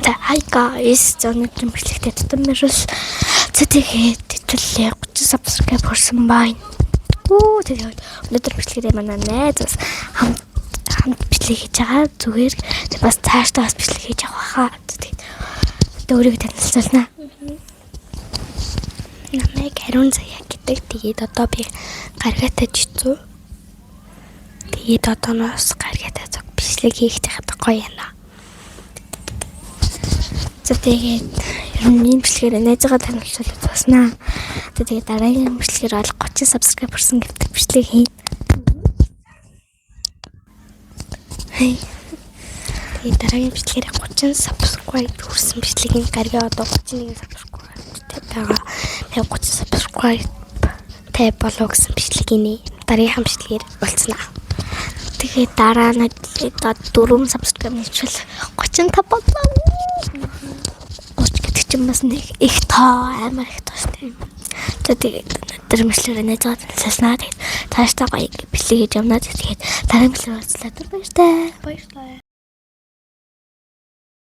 За hi guys, өнөөдөр мэдлэгтэй тутамжрал. За тэгээд хэвлээ 30 subscribe хүрсэн байна. Тэгээд өнөөдөр мэдлэгтэй манай найзаас хамт бичлэг хийж байгаа. Зүгээр бас цаашдаа бас бичлэг хийж авах хаа. Тэгээд өөрийгөө танилцуулнаа. Намайг Харун Заяа гэдэг. Тэгээд одоо би гаргаатай жицүү. Тэгээд одооноос гаргаатай зөв бичлэг хийх гэдэг гоё юм. Тэгээд энэ бичлэгээр найзгаа танилцуулж таснаа. Тэгээд дараагийн бичлэгээр бол 30 subscribe хүрсэн гэдэг бичлэг хийн. Тэгээд дараагийн бичлэгээр 30 subscribe хүрсэн бичлэгийн гаргаа одоо 31 subscribe байгаа. Тэгээд 30 subscribe тай болоо гэсэн бичлэгийн дараагийн бичлэгээр болцсноо. Тэгээд дараа нь 4 subscribe нэвчвэл 35 болоо. Бас нэг их тоо амар их тоостой. Тэгээд өнөөдөр мэдлэгтэй найзгаа танилцуулнаа. Тэгээд тааштай гоё бичлэг хийж явнаа. Тэгээд дараагийн бичлэг уулзлаа. Баярлалаа.